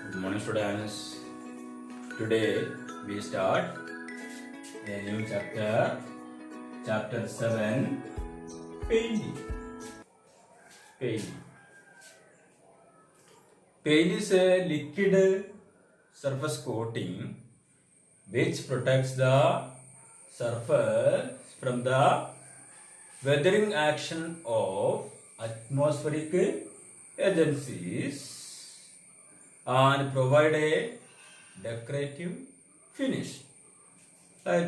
Good morning, students. Today we start a new chapter, chapter 7, painting. Painting. Paint is a liquid surface coating which protects the surface from the weathering action of atmospheric agencies and provide a decorative finish.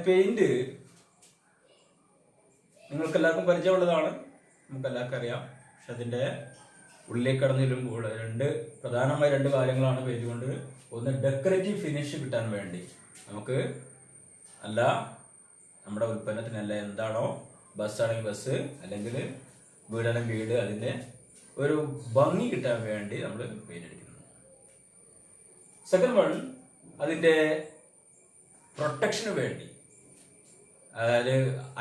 Paint നിങ്ങൾക്കെല്ലാവർക്കും പരിചയമുള്ളതാണ്, നമുക്കെല്ലാവർക്കും അറിയാം. പക്ഷെ അതിൻ്റെ ഉള്ളിലേക്ക് കടന്നു ചെല്ലുമ്പോൾ പ്രധാനമായ രണ്ട് കാര്യങ്ങളാണ് പെയിന്റ് കൊണ്ട്. ഒന്ന്, ഡെക്കറേറ്റീവ് ഫിനിഷ് കിട്ടാൻ വേണ്ടി നമുക്ക് അല്ല നമ്മുടെ ഉൽപ്പന്നത്തിനല്ല എന്താണോ, ബസ്സാണെങ്കിൽ ബസ് അല്ലെങ്കിൽ വീടാണെങ്കിൽ വീട്, അതിൻ്റെ ഒരു ഭംഗി കിട്ടാൻ വേണ്ടി നമ്മൾ പെയിന്റ് അടിക്കുന്നു. സെക്കൻഡ് വൺ, അതിൻ്റെ പ്രൊട്ടക്ഷന് വേണ്ടി, അതായത്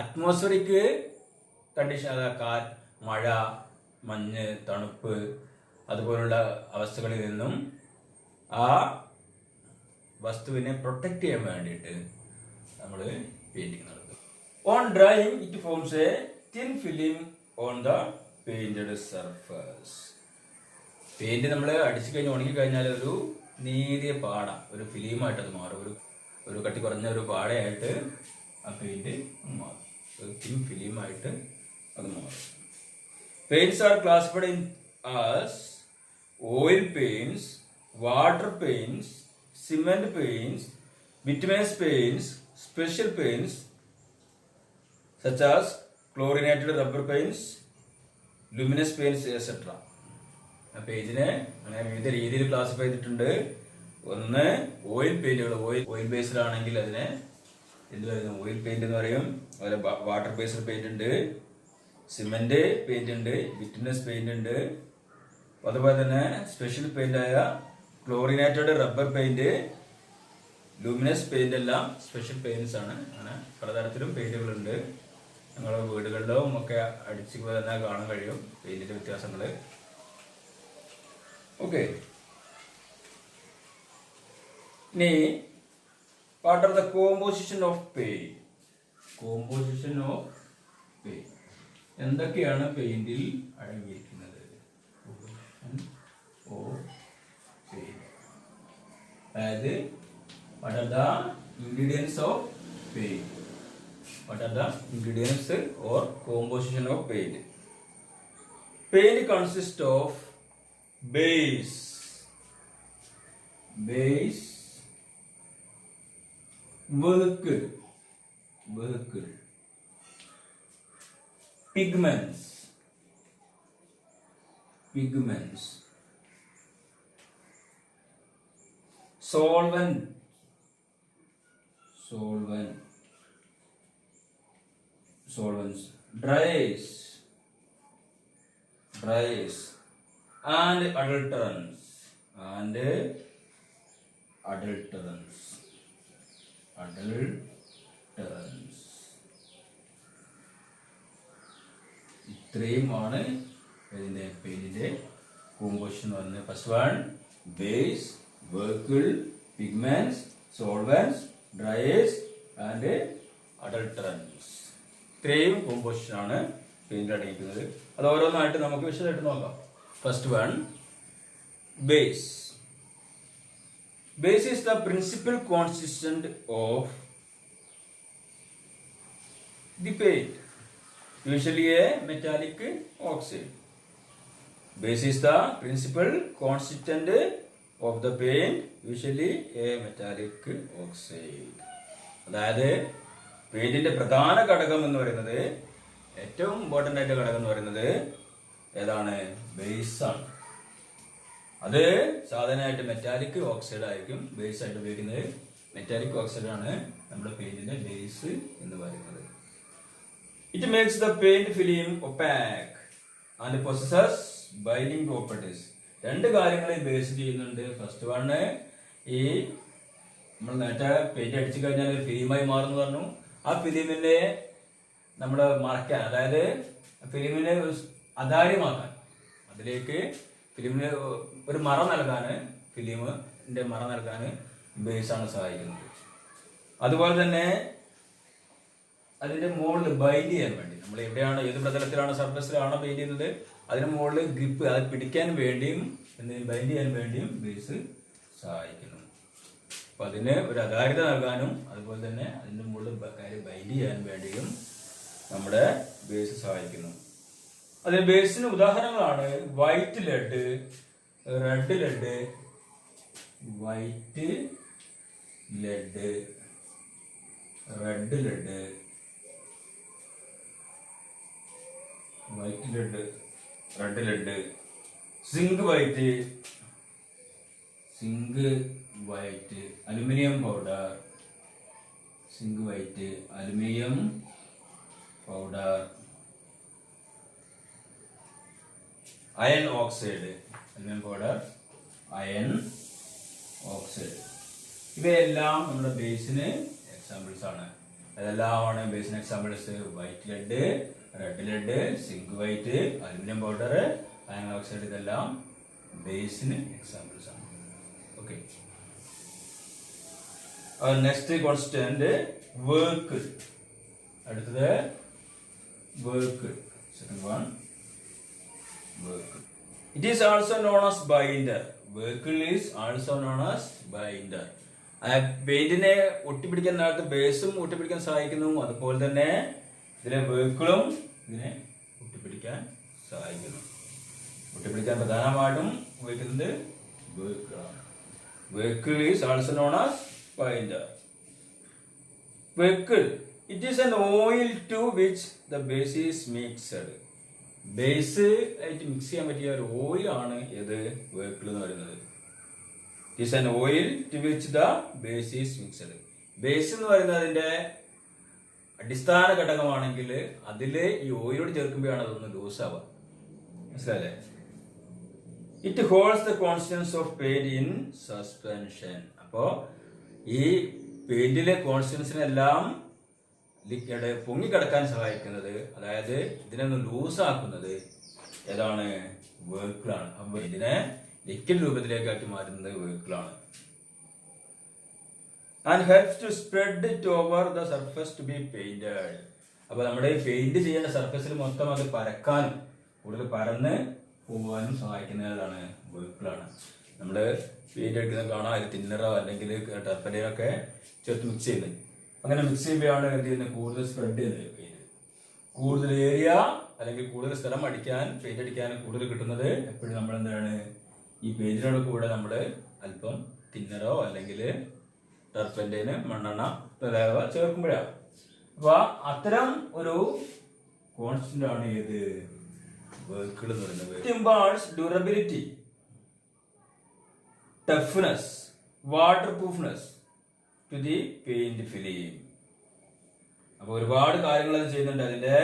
അറ്റ്മോസ്ഫറിക് കണ്ടീഷൻ, അതായത് മഴ, മഞ്ഞ്, തണുപ്പ് അതുപോലുള്ള അവസ്ഥകളിൽ നിന്നും ആ വസ്തുവിനെ പ്രൊട്ടക്ട് ചെയ്യാൻ വേണ്ടിയിട്ട് നമ്മൾ പെയിന്റിങ് നടത്തും. On drying it forms A thin film on the painted surface. Paint നമ്മൾ അടിച്ചു കഴിഞ്ഞ് ഉണങ്ങി കഴിഞ്ഞാൽ ഒരു നേരിയ പാട, ഒരു ഫിലിമായിട്ട് അത് മാറും. ഒരു കട്ടി കുറഞ്ഞ ഒരു പാടയായിട്ട് ആ പെയിന്റ് മാറും, ഒരു തിൻ ഫിലിമായിട്ട് അത് മാറും. Paints R classified in as oil paints, water paints, cement paints, bituminous paints, special paints such as chlorinated rubber paints, luminous paints, etc. പെയിന്റിനെ അങ്ങനെ വിവിധ രീതിയിൽ ക്ലാസിഫൈ ചെയ്തിട്ടുണ്ട്. ഒന്ന്, ഓയിൽ പെയിന്റുകൾ, ഓയിൽ ബേസ്ഡ് ആണെങ്കിൽ അതിനെ എന്ത് പറയുന്നു, ഓയിൽ പെയിന്റ് എന്ന് പറയും. അതുപോലെ വാട്ടർ ബേസ്ഡ് പെയിന്റ് ഉണ്ട്, സിമെന്റ് പെയിന്റ് ഉണ്ട്, ബിറ്റുമിനസ് പെയിന്റ് ഉണ്ട്. അതുപോലെ തന്നെ സ്പെഷ്യൽ പെയിന്റ് ആയ chlorinated rubber paint, luminous paint എല്ലാം സ്പെഷ്യൽ പെയിന്റ്സ് ആണ്. അങ്ങനെ പലതരത്തിലും പെയിന്റുകളുണ്ട്. ഞങ്ങളുടെ വീടുകളിലും ഒക്കെ അടിച്ചു തന്നെ കാണാൻ കഴിയും പെയിന്റിന്റെ വ്യത്യാസങ്ങൾ. ഓക്കെ, ഇനി part of the composition of paint. Composition of paint എന്തൊക്കെയാണ് പെയിന്റിൽ അടങ്ങിയിരിക്കുന്നത്? അതായത് what are the ingredients of paint? What are the ingredients or composition of paint? Paint consists of base, vehicle, pigments, solvents, dyes, and adulterants. ഇത്രയുമാണ് ഇതിന്റെ പെയിന്റിന്റെ composition വരുന്നത്. First one, base, vehicle, pigments, solvents, dryers and adulterants. ഇത്രയും composition ആണ് paint അടങ്ങിയിരിക്കുന്നത്. അത് ഓരോന്നായിട്ട് നമുക്ക് വിശദമായിട്ട് നോക്കാം. First one, base. Base is the principal consistent of the paint, usually A metallic oxide. Base is the principal constituent of the paint, usually a metallic oxide. അതായത് പെയിന്റിന്റെ പ്രധാന ഘടകം എന്ന് പറയുന്നത്, ഏറ്റവും ഇമ്പോർട്ടന്റ് ആയിട്ട് ഘടകം എന്ന് പറയുന്നത് ഏതാണ്? ബേസ് ആണ്. അത് സാധാരണയായിട്ട് മെറ്റാലിക് ഓക്സൈഡ് ആയിരിക്കും ബേസ് ആയിട്ട് ഉപയോഗിക്കുന്നത്. മെറ്റാലിക് ഓക്സൈഡ് ആണ് നമ്മുടെ പെയിന്റിന്റെ ബേസ് എന്ന് പറയുന്നത്. It makes the paint film opaque and possesses binding properties. രണ്ട് കാര്യങ്ങളെ ബേസ് ചെയ്യുന്നുണ്ട്. ഫസ്റ്റ് വണ്, ഈ നമ്മൾ നേരത്തെ പെയിന്റ് അടിച്ചു കഴിഞ്ഞാൽ ഒരു ഫിലിമായി മാറുന്നു പറഞ്ഞു. ആ ഫിലിമിനെ നമ്മൾ മറയ്ക്കാൻ, അതായത് ഫിലിമിനെ അതാര്യമാക്കാൻ, അതിലേക്ക് ഫിലിമിന് ഒരു മറ നൽകാൻ ഫിലിം സർഫസിന്റെ മറ നൽകാൻ ബേസാണ് സഹായിക്കുന്നത്. അതുപോലെ തന്നെ അതിന്റെ മുകളിൽ ബൈൻഡ് ചെയ്യാൻ വേണ്ടി നമ്മൾ എവിടെയാണ് ഏത് പ്രതലത്തിലാണ് സർഫസിലാണോ ബൈൻഡ് ചെയ്യുന്നത് അതിന് മുകളിൽ ഗ്രിപ്പ് അത് പിടിക്കാൻ വേണ്ടിയും ബൈൻഡ് ചെയ്യാൻ വേണ്ടിയും ബേസ് സഹായിക്കുന്നു. അപ്പൊ അതിന് ഒരു അധാരിത നൽകാനും അതുപോലെ തന്നെ അതിന്റെ മുകളിൽ ബൈൻഡ് ചെയ്യാൻ വേണ്ടിയും നമ്മുടെ ബേസ് സഹായിക്കുന്നു. അതിന് ബേസിന് ഉദാഹരണങ്ങളാണ് white lead, red lead, white lead, red lead, white lead, red lead, zinc white, zinc white, aluminium powder, zinc white, aluminium powder, iron oxide, aluminium powder, iron oxide. ഇവയെല്ലാം നമ്മുടെ ബേസിന് എക്സാമ്പിൾസ് ആണ്. അതെല്ലാമാണ് ബേസിന് examples. White lead, red lead, zinc white, aluminium powder, iron oxide, ഇതെല്ലാം ബേസിന് examples ആണ്. Okay, next constant work. അടുത്തത് work. Second one work. It is also known as binder. Vehicle is also known as binder. പെയിന്റിനെ ഒട്ടിപ്പിടിക്കാൻ നേരത്തെ ബേസും ഒട്ടിപ്പിടിക്കാൻ സഹായിക്കുന്നു. അതുപോലെ തന്നെ ഇതിലെ വെഹിക്കിളും ഇതിനെ ഒട്ടിപ്പിടിക്കാൻ സഹായിക്കുന്നു. ഒട്ടിപ്പിടിക്കാൻ പ്രധാനമായിട്ടും ഉപയോഗിക്കുന്നത് വെഹിക്കിളാണ്. Vehicle is also known as binder. Vehicle it is an oil to which the base is mixed. Base ആയിട്ട് മിക്സ് ചെയ്യാൻ പറ്റിയ ഒരു ഓയിൽ ആണ് ഏത് വെഹിക്കിൾ എന്ന് പറയുന്നത്. It is an oil to which the base is mixed. Base എന്ന് പറയുന്നത് അതിന്റെ അടിസ്ഥാന ഘടകമാണെങ്കിൽ അതില് ഈ ഓയിലോട് ചേർക്കുമ്പോഴാണ് അതൊന്ന് ലൂസ് ആവുക. മനസ്സിലായല്ലേ? It holds the constants of paint in suspension. അപ്പോ ഈ പെയിന്റിലെ കോൺസ്റ്റൻസിനെല്ലാം പൊങ്ങിക്കിടക്കാൻ സഹായിക്കുന്നത്, അതായത് ഇതിനൊന്ന് ലൂസാക്കുന്നത് ഏതാണ്? വെഹിക്കിളാണ്. അപ്പൊ ഇതിനെ ലിക്വിഡ് രൂപത്തിലേക്കാക്കി മാറ്റുന്നത് വെഹിക്കിളാണ്. And helps to spread it over the surface to be painted. അപ്പൊ നമ്മുടെ പെയിന്റ് ചെയ്യുന്ന സർഫസിൽ മൊത്തം അത് പരക്കാനും കൂടുതൽ പരന്ന് പോകാനും സഹായിക്കുന്നതാണ് വെഹിക്കിളാണ്. നമ്മള് പെയിന്റ് അടിക്കുന്നത് കാണാം, അതിൽ തിന്നറോ അല്ലെങ്കിൽ ടർപ്പലൊക്കെ ചേർത്ത് മിക്സ് ചെയ്യുന്നത്. അങ്ങനെ മിക്സ് ചെയ്യുമ്പോഴാണ് എന്ത് ചെയ്യുന്നത്? കൂടുതൽ സ്പ്രെഡ് ചെയ്യുന്നത് പെയിന്റ്. കൂടുതൽ ഏരിയ അല്ലെങ്കിൽ കൂടുതൽ സ്ഥലം അടിക്കാൻ പെയിന്റ് അടിക്കാൻ കൂടുതൽ കിട്ടുന്നത് എപ്പോഴും നമ്മൾ എന്താണ് ഈ പെയിന്റിനോട് കൂടെ നമ്മൾ അല്പം തിന്നറോ അല്ലെങ്കിൽ ടർപ്പന്റൈന് മണ്ണെണ്ണ ചേർക്കുമ്പോഴാണ്. അപ്പൊ അത്തരം ഒരു കോൺസ്റ്റന്റ് ആണ് ഏത് വെഹിക്കിൾ എന്ന് പറയുന്നത്. Imparts durability, toughness, water proofness to the paint film. അപ്പൊ ഒരുപാട് കാര്യങ്ങൾ അത് ചെയ്യുന്നുണ്ട്. അതിന്റെ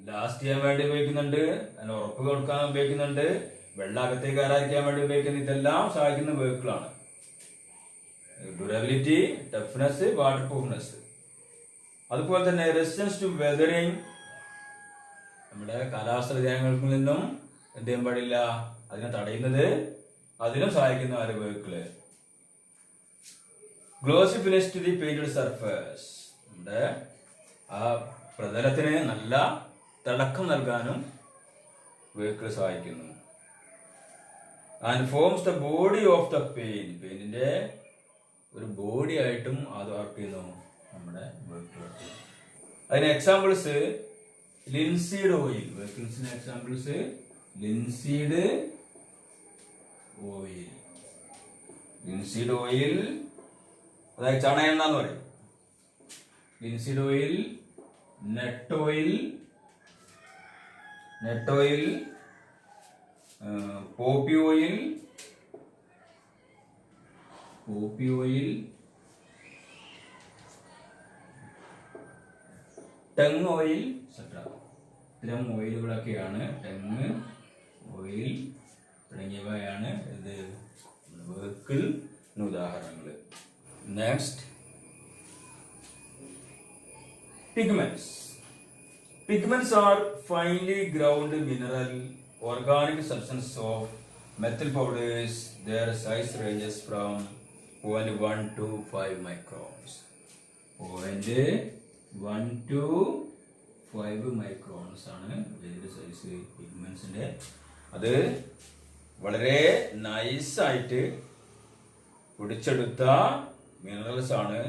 ലാസ്റ്റ് ചെയ്യാൻ വേണ്ടി ഉപയോഗിക്കുന്നുണ്ട്, അതിന് ഉറപ്പ് കൊടുക്കാൻ ഉപയോഗിക്കുന്നുണ്ട്, വെള്ളം അകത്തേക്ക് കയറാതിരിക്കാൻ വേണ്ടി ഉപയോഗിക്കുന്നത്. ഇതെല്ലാം സഹായിക്കുന്ന വെഹിക്കിളാണ്. Durability, toughness, water proofness. അതുപോലെ തന്നെ റെസിസ്റ്റൻസ് ടു വെതറിങ്. നമ്മുടെ കാലാവസ്ഥ വ്യതിയാനങ്ങളിൽ നിന്നും എന്ത് ചെയ്യാൻ പാടില്ല, അതിനെ തടയുന്നത്, അതിനും സഹായിക്കുന്ന ഒരു vehicle. Glossy finish to the painted surface. നമ്മുടെ ആ പ്രതലത്തിന് നല്ല തിളക്കം നൽകാനും വെഹിക്കിൾ സഹായിക്കുന്നു. And forms the body of the paint. പെയിന്റിന്റെ ഒരു ബോഡി ആയിട്ടും അത് വർക്ക് ചെയ്യുന്നു നമ്മുടെ വെഹിക്കിൾ. അതിന് എക്സാമ്പിൾസ് ലിൻസീഡ് ഓയിൽ. വെഹിക്കിൾസിന് examples linseed oil. Linseed oil അതായത് ചണ എണ്ണ എന്ന് പറയും. Linseed oil, nut oil, poppy oil, tung oil, ഇത്തരം ഓയിലുകളൊക്കെയാണ് ടങ് ഓയിൽ തുടങ്ങിയവയാണ് ഇത് വെഹിക്കിളിന് ഉദാഹരണങ്ങൾ. Next pigments. Pigments are finely ground mineral organic substances of Methyl powders, their size ranges from 0.1 to 5 microns. 0.1 to 5 microns ആണ് ഇതിന്റെ സൈസ് പിഗ്മെന്റ്സിന്റെ. അത് വളരെ നൈസായിട്ട് പൊടിച്ചെടുത്ത മിനറൽസ് ആണ്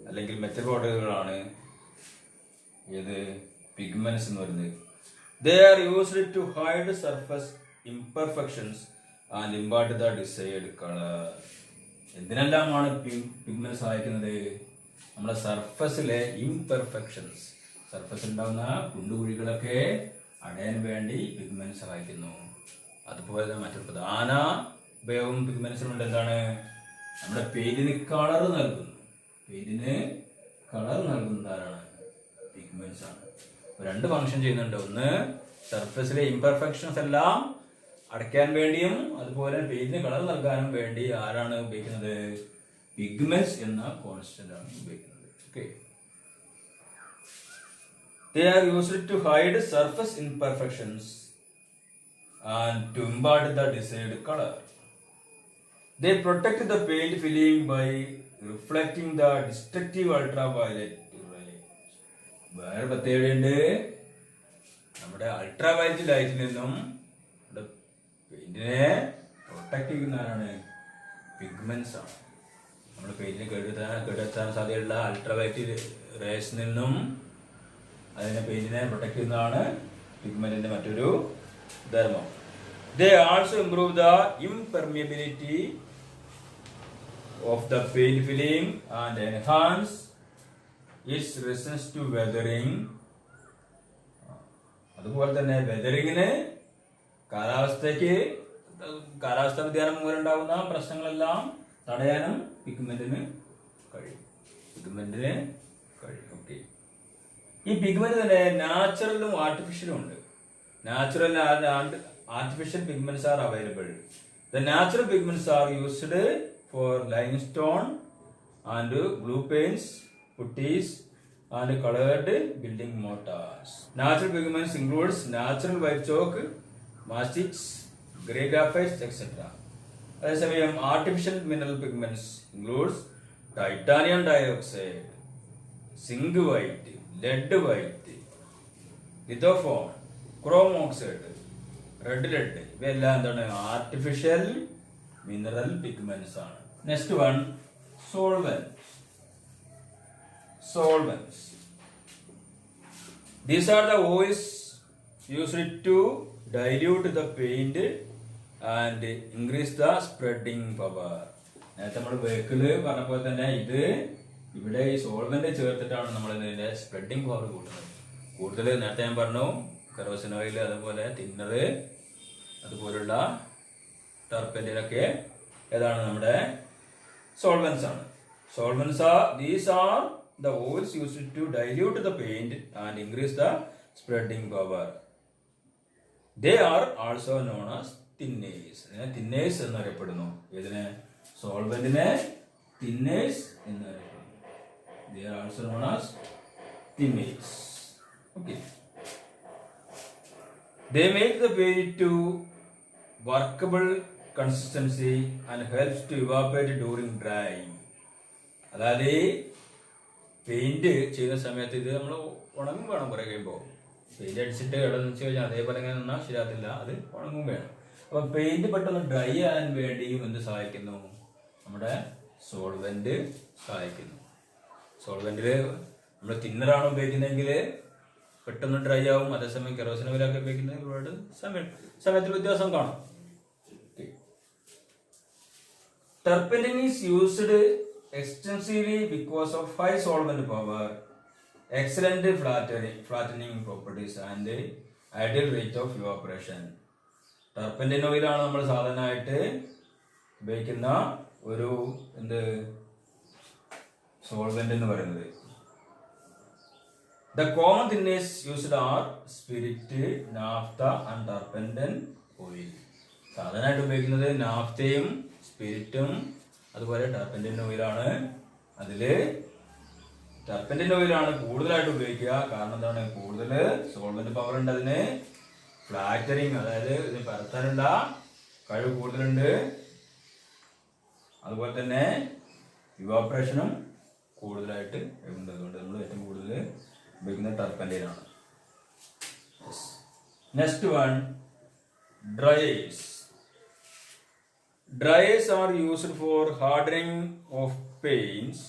അല്ലെങ്കിൽ മെറ്റൽ പൗഡറുകളാണ് ഏത് പിഗ്മെന്റ്സ് എന്ന് പറയുന്നത്. They are used to hide surface imperfections and impart the desired color. എന്തിനെല്ലാമാണ് പിഗ്മെന്റ് സഹായിക്കുന്നത്? നമ്മുടെ സർഫസിലെ ഇംപെർഫെക്ഷൻസ്, സർഫസിൽ ഉണ്ടാകുന്ന കുണ്ടുകുഴികളൊക്കെ അടയാൻ വേണ്ടി പിഗ്മെന്റ് സഹായിക്കുന്നു. അതുപോലെ തന്നെ മറ്റൊരു പ്രധാന ഉപയോഗം പിഗ്മെന്റ്സിനുണ്ട്. എന്താണ്? നമ്മുടെ പെയിന്റിന് കളർ നൽകുന്നു. പെയിന്റിന് കളർ നൽകുന്നതാണ് പിഗ്മെന്റ്സ് ആണ്. രണ്ട് ഫംഗ്ഷൻ ചെയ്യുന്നുണ്ട്. ഒന്ന്, സർഫസിലെ ഇംപെർഫെക്ഷൻസ് എല്ലാം അടയ്ക്കാൻ വേണ്ടിയും അതുപോലെ പെയിന്റിന് കളർ നൽകാനും വേണ്ടി ആരാണ് ഉപയോഗിക്കുന്നത്? പിഗ്മെന്റ്സ് എന്ന കോൺസ്റ്റന്റ് ആണ് ഉപയോഗിക്കുന്നത്. Okay. They are used to hide surface imperfections and to impart the desired color. They protect the paint film by reflecting the destructive ultraviolet rays. വേറെ പ്രത്യേകതയുണ്ട്. നമ്മുടെ അൾട്രാവയലറ്റ് ലൈറ്റിൽ നിന്നും പെയിന്റിനെ പ്രൊട്ടക്ട് ചെയ്യുന്നതാണ് പിഗ്മെന്റ്സ് ആണ്. നമ്മുടെ പെയിന്റിനെ കേടുവരുത്താൻ സാധ്യതയുള്ള അൾട്രാവയലറ്റ് റേസിൽ നിന്നും അതിനെ പെയിന്റിനെ പ്രൊട്ടക്ട് ചെയ്യുന്നതാണ് പിഗ്മെന്റിന്റെ മറ്റൊരു ധർമ്മം. They also improve the impermeability of the paint film and enhance its resistance to weathering. അതുപോലെ തന്നെ വെതറിങ്ങിന് കാലാവസ്ഥാ വ്യതിയാനം മൂലം ഉണ്ടാകുന്ന പ്രശ്നങ്ങളെല്ലാം തടയാനും പിഗ്മെന്റിന് കഴിയും. ഓക്കെ. ഈ പിഗ്മെന്റ് തന്നെ നാച്ചുറലും ആർട്ടിഫിഷ്യലും ഉണ്ട്. Natural and artificial pigments are available. The natural pigments are used for limestone and glue paints, putties and colored building mortars. Natural pigments includes natural white chalk, mastics, grey graphites, etc. അതേസമയം artificial mineral pigments includes titanium dioxide, zinc white, lead white, lithophone, chrome oxide, red ഇവയെല്ലാം എന്താണ്? Artificial mineral pigments ആണ്. Next one, solvents. These are the oils used to dilute the paint and increase the spreading power. നേരത്തെ നമ്മൾ vehicle പറഞ്ഞ പോലെ തന്നെ ഇവിടെ ഈ സോൾവെന്റ് ചേർത്തിട്ടാണ് നമ്മൾ ഇതിന്റെ സ്പ്രെഡിങ് പവർ കൂട്ടുന്നത്. കൂടുതൽ നേരത്തെ ഞാൻ പറഞ്ഞു കെറോസിൻ ഓയിൽ, അതുപോലെ തിന്നറ്, അതുപോലുള്ള ടർപ്പന്റിനൊക്കെ ഏതാണ്? നമ്മുടെ സോൾവെന്റ്സ് ആണ്. These are the oils used to dilute the paint and increase the spreading power. They are also known as thinners. Thinners എന്നറിയപ്പെടുന്നു. ഇതിനെ സോൾവെന്റിനെ thinners എന്നറിയപ്പെടുന്നു. They are also known as thinners. Okay. They make the paint to workable consistency and helps to evaporate during drying. അതായത് paint ചെയ്യുന്ന സമയത്ത് ഇത് നമ്മൾ ഉണങ്ങും വേണം. കുറെ കഴിയുമ്പോൾ പെയിന്റ് അടിച്ചിട്ട് ഇടന്ന് വെച്ച് കഴിഞ്ഞാൽ അതേപോലെ ഇങ്ങനെ നിന്നാൽ ശരിയാത്തില്ല. അത് ഉണങ്ങും വേണം. അപ്പൊ പെയിന്റ് പെട്ടെന്ന് ഡ്രൈ ആകാൻ വേണ്ടിയും എന്ത് സഹായിക്കുന്നു? നമ്മുടെ സോൾവെന്റ് സഹായിക്കുന്നു. സോൾവെന്റില് നമ്മൾ തിന്നറാണ് ഉപയോഗിക്കുന്നതെങ്കിൽ പെട്ടെന്ന് ഡ്രൈ ആവും. അതേസമയം കെറോസിൻ ഓയിലൊക്കെ ഉപയോഗിക്കുന്നത് ഒരുപാട് സമയത്തിൽ വ്യത്യാസം കാണും. Turpentine is used extensively because of high solvent power, excellent flattening properties and ideal rate of evaporation. ടർപ്പന്റിൻ ഓയിലാണ് നമ്മൾ സാധാരണയായിട്ട് ഉപയോഗിക്കുന്ന ഒരു സോൾവെന്റ് എന്ന് പറയുന്നത്. The common thinners used are spirit, naphtha and turpentine oil. സാധാരണയായിട്ട് ഉപയോഗിക്കുന്നത് നാഫ്തയും സ്പിരിറ്റും അതുപോലെ ടർപ്പന്റിൻ ഓയിലാണ്. അതില് ടർപ്പന്റിൻ ഓയിലാണ് കൂടുതലായിട്ട് ഉപയോഗിക്കുക. കാരണം എന്താണ്? കൂടുതൽ സോൾവെന്റ് പവർ ഉണ്ട് അതിന്. ഫ്ലാറ്ററിങ്, അതായത് ഇതിന് പരത്താനുള്ള കഴിവ് കൂടുതലുണ്ട്. അതുപോലെ തന്നെ ഇവാപറേഷനും കൂടുതലായിട്ട് ഉണ്ട്. അതുകൊണ്ട് നമ്മൾ ഏറ്റവും കൂടുതൽ ഉപയോഗിക്കുന്നത് ടർപ്പന്റൈനാണ്. Next one, dryers. Dryers are used for hardening of paints.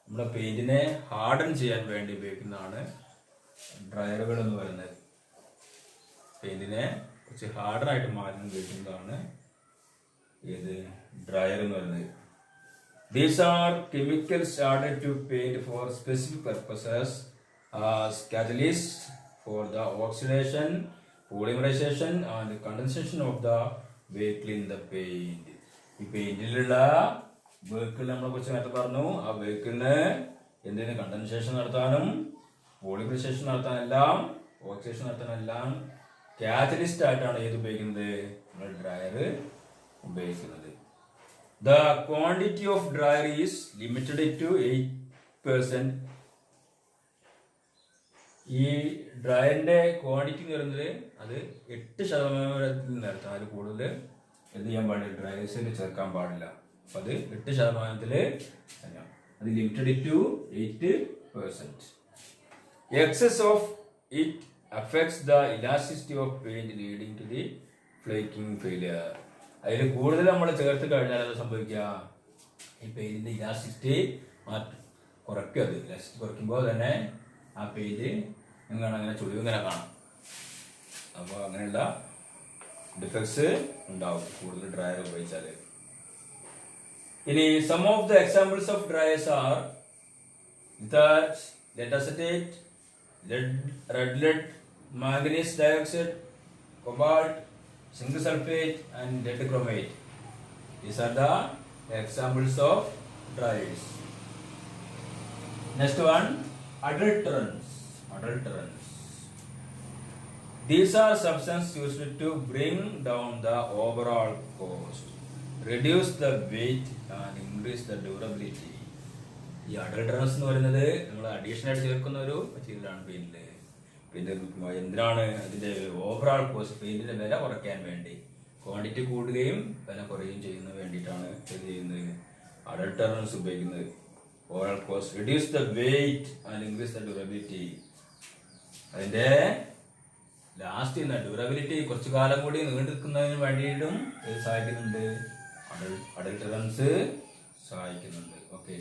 നമ്മുടെ പെയിന്റിനെ ഹാർഡൻ ചെയ്യാൻ വേണ്ടി ഉപയോഗിക്കുന്നതാണ് ഡ്രയറുകൾ എന്ന് പറയുന്നത്. പെയിന്റിനെ കുറച്ച് ഹാർഡനായിട്ട് മാറ്റാൻ ഉപയോഗിക്കുന്നതാണ് ഏത് ഡ്രയർ എന്ന് പറയുന്നത്. These are chemicals added to paint for specific purposes as catalysts for the oxidation, polymerization and condensation of the vehicle in the paint. ഈ പെയിന്റിലുള്ള വെഹിക്കിൾ നമ്മളെ കുറിച്ച് നേരത്തെ പറഞ്ഞു. ആ വെഹിക്കിളിന് എന്തെങ്കിലും കണ്ടൻസേഷൻ നടത്താനും പോളിമറൈസേഷൻ നടത്താനെല്ലാം ഓക്സിഡേഷൻ നടത്താനെല്ലാം കാറ്റലിസ്റ്റ് ആയിട്ടാണ് ഏത് ഉപയോഗിക്കുന്നത്, നമ്മൾ ഡ്രയർ ഉപയോഗിക്കുന്നത്. The quantity of dryer is limited to 8%. ഈ ഡ്രയറിന്റെ ക്വാണ്ടിറ്റി എന്ന് പറയുന്നത് അത് 8% നിർത്താം. അതിൽ കൂടുതൽ എന്ത് ചെയ്യാൻ പാടില്ല, ഡ്രയേഴ്സിൽ ചേർക്കാൻ പാടില്ല. അപ്പം അത് 8% അത് limited to 8%. Excess of it affects the elasticity of paint leading to the flaking failure. അതിൽ കൂടുതൽ നമ്മൾ ചേർത്ത് കഴിഞ്ഞാൽ അത് സംഭവിക്കുക, ഈ പെയിന്റിന്റെ ഇലാസ്റ്റിസിറ്റി കുറയ്ക്കും. അത് ഇലാസ്റ്റിസിറ്റി കുറയ്ക്കുമ്പോൾ തന്നെ ആ പെയിന്റ് എന്താണ് അങ്ങനെ ചുളിവ് ഇങ്ങനെ കാണാം. അപ്പോൾ അങ്ങനെയുള്ള ഡിഫക്ട്സ് ഉണ്ടാവും കൂടുതൽ ഡ്രയർ ഉപയോഗിച്ചാൽ. ഇനി some of the examples of driers are lead acetate, red lead, manganese dioxide, cobalt, zinc sulfate and lead chromate. These are the examples of dryers. Next one, adulterants. These are substances used to bring down the overall cost, reduce the weight and increase the durability. ഈ അഡൾട്ടറൻസ് എന്ന് പറയുന്നത് നമ്മൾ additional ആയിട്ട് ചേർക്കുന്ന ഒരു മെറ്റീരിയലാണ് പെയിന്റില്. പിന്നെ എന്തിനാണ്, അതിന്റെ ഓവറോൾ കോസ്റ്റ്, പെയിന്റിന്റെ വില കുറയ്ക്കാൻ വേണ്ടി, ക്വാണ്ടിറ്റി കൂടുകയും വില കുറയുകയും ചെയ്യുന്നതിന് വേണ്ടിയിട്ടാണ് ഇത് ചെയ്യുന്നത്, അഡൾട്ടറൻസ് ഉപയോഗിക്കുന്നത്. Overall cost, reduce the weight and increase the durability. അതിന്റെ ലാസ്റ്റ് ചെയ്യുന്ന ഡ്യൂറബിലിറ്റി കുറച്ചു കാലം കൂടി നീണ്ടു നിൽക്കുന്നതിന് വേണ്ടിയിട്ടും ഇത് സഹായിക്കുന്നുണ്ട്, അഡൾട്ടറൻസ് സഹായിക്കുന്നുണ്ട്. Okay,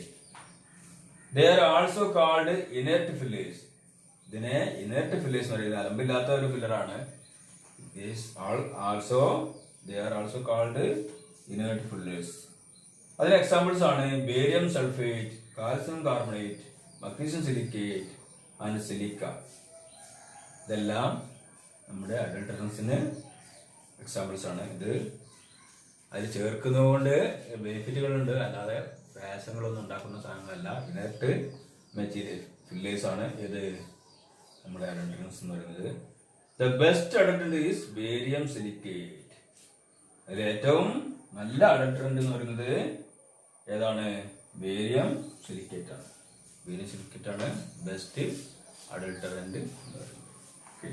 they are also called inert fillers. ഇതിനെ ഇനർട്ട് ഫില്ലേഴ്സ് എന്ന് പറയുന്നത് അലമ്പില്ലാത്ത ഒരു ഫില്ലറാണ്. they are also called inert fillers. അതിന് എക്സാമ്പിൾസ് ആണ് barium sulphate, calcium carbonate, magnesium silicate and silica. ഇതെല്ലാം നമ്മുടെ അഡൾട്ടറൻസിന് എക്സാമ്പിൾസ് ആണ്. ഇത് അതിൽ ചേർക്കുന്നതുകൊണ്ട് ബെനിഫിറ്റുകളുണ്ട്, അല്ലാതെ പ്രയാസങ്ങളൊന്നും ഉണ്ടാക്കുന്ന സാധനങ്ങളല്ല. ഇനർട്ട് മെറ്റീരിയൽ ഫില്ലേഴ്സ് ആണ് ഇത് നമ്മുടെ അഡൾട്ടറൻസ് എന്ന് പറയുന്നത്. The best adulterant is barium silicate. അതിൽ ഏറ്റവും നല്ല അഡൾട്ടറന്റ് എന്ന് പറയുന്നത് ഏതാണ്, ബേരിയം സിലിക്കേറ്റ് ആണ്. ബേരിയം സിലിക്കേറ്റ് ആണ് ബെസ്റ്റ് അഡൾട്ടറന്റ് എന്ന് പറയുന്നത്. Okay,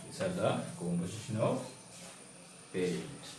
these are the composition of paint.